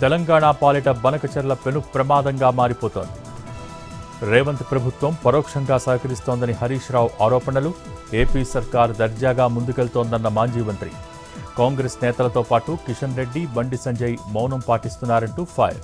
తెలంగాణ పాలిట బనకచెర్ల పెను ప్రమాదంగా మారిపోతోంది. రేవంత్ ప్రభుత్వం పరోక్షంగా సహకరిస్తోందని హరీష్ రావు ఆరోపణలు. ఏపీ సర్కార్ దర్జాగా ముందుకెళ్తోందన్న మాజీ మంత్రి. కాంగ్రెస్ నేతలతో పాటు కిషన్ రెడ్డి, బండి సంజయ్ మౌనం పాటిస్తున్నారంటూ ఫైర్.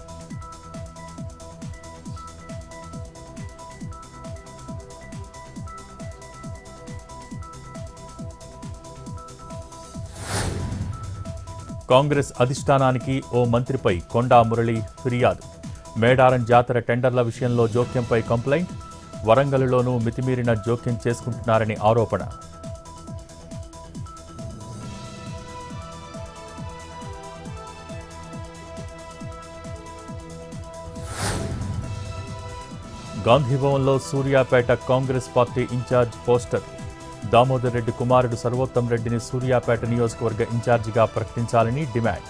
కాంగ్రెస్ అధిష్టానానికి ఓ మంత్రిపై కొండా మురళి ఫిర్యాదు. మేడారం జాతర టెండర్ల విషయంలో జోక్యంపై కంప్లైంట్. వరంగల్లోనూ మితిమీరిన జోక్యం చేసుకుంటున్నారని ఆరోపణ. గాంధీభవన్లో Suryapet Congress party incharge poster. Damodar Reddy కుమారుడు సర్వోత్తం రెడ్డిని సూర్యాపేట నియోజకవర్గ ఇన్ఛార్జిగా ప్రకటించాలని డిమాండ్.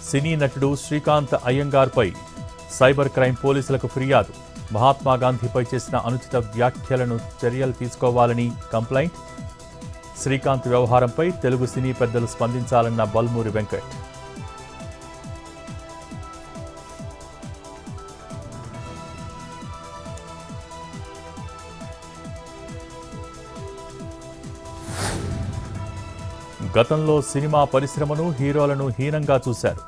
సినీ నటుడు శ్రీకాంత్ అయ్యంగార్పై సైబర్ క్రైమ్ పోలీసులకు ఫిర్యాదు. మహాత్మాగాంధీపై చేసిన అనుచిత వ్యాఖ్యలను చర్యలు తీసుకోవాలని కంప్లైంట్. శ్రీకాంత్ వ్యవహారంపై తెలుగు సినీ పెద్దలు స్పందించాలన్న బల్మూరి వెంకట్. గతంలో సినిమా పరిశ్రమను, హీరోలను హీనంగా చూశారు.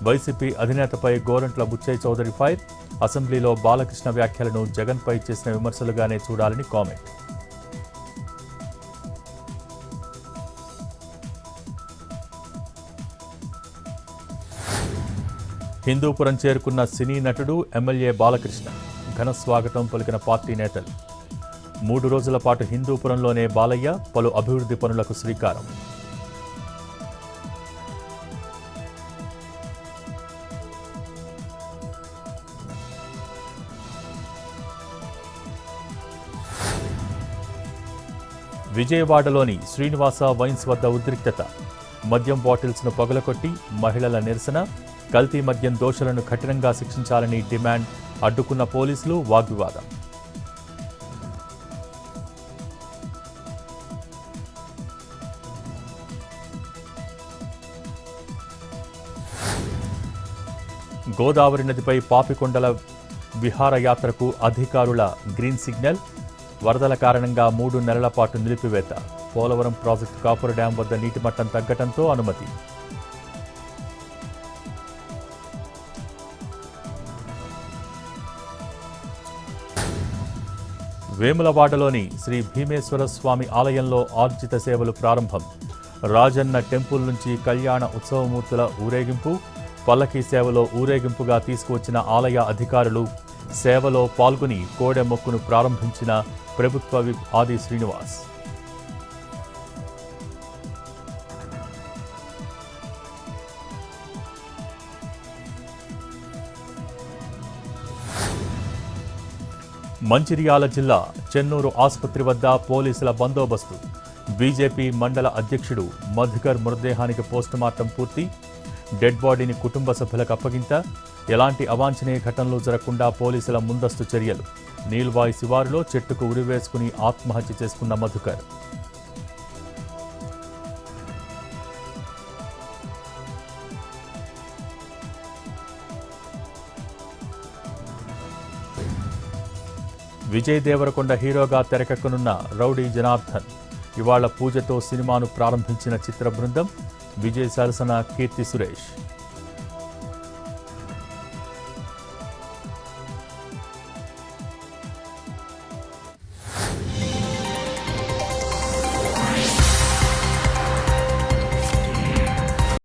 వైసీపీ అధినేతపై గోరంట్ల బుచ్చయ్య చౌదరి ఫైర్. అసెంబ్లీలో బాలకృష్ణ వ్యాఖ్యలను జగన్పై చేసిన విమర్శలుగానే చూడాలని కామెంట్. హిందూపురం చేరుకున్న సినీ నటుడు, ఎమ్మెల్యే బాలకృష్ణ. ఘన స్వాగతం పలికిన పార్టీ నేతలు. 3 రోజుల పాటు హిందూపురంలోనే బాలయ్య పలు అభివృద్ధి పనులకు శ్రీకారం. విజయవాడలోని శ్రీనివాస వైన్స్ వద్ద ఉద్రిక్తత. మద్యం బాటిల్స్ను పగులకొట్టి మహిళల నిరసన. కల్తీ మద్యం దోషులను కఠినంగా శిక్షించాలని డిమాండ్. అడ్డుకున్న పోలీసులు, వాగ్వివాదం. గోదావరి నదిపై పాపికొండల విహారయాత్రకు అధికారుల గ్రీన్ సిగ్నల్. వరదల కారణంగా 3 నెలల పాటు నిలిపివేత. పోలవరం ప్రాజెక్టు కాపుర డ్యాం వద్ద నీటి మట్టం తగ్గటంతో అనుమతి. వేములవాడలోని శ్రీ భీమేశ్వర స్వామి ఆలయంలో ఆర్జిత సేవలు ప్రారంభం. రాజన్న టెంపుల్ నుంచి కళ్యాణ ఉత్సవమూర్తుల ఊరేగింపు. పల్లకీ సేవలో ఊరేగింపుగా తీసుకువచ్చిన ఆలయ అధికారులు. సేవలో పాల్గొని కోడె మొక్కును ప్రారంభించిన ప్రభుత్వ విప్ ఆది శ్రీనివాస్. మంచిర్యాల జిల్లా చెన్నూరు ఆసుపత్రి వద్ద పోలీసుల బందోబస్తు. బీజేపీ మండల అధ్యక్షుడు మధుకర్ మృతదేహానికి పోస్టుమార్టం పూర్తి. డెడ్ బాడీని కుటుంబ సభ్యులకు అప్పగింత. ఎలాంటి అవాంఛనీయ ఘటనలు జరగకుండా పోలీసుల ముందస్తు చర్యలు. నీల్వాయి శివారులో చెట్టుకు ఉరివేసుకుని ఆత్మహత్య చేసుకున్న మధుకర్. విజయ్ దేవరకొండ హీరోగా తెరకెక్కనున్న రౌడీ జనార్దన్. ఇవాళ పూజతో సినిమాను ప్రారంభించిన చిత్ర బృందం. విజయ్ సరసన కీర్తి సురేష్.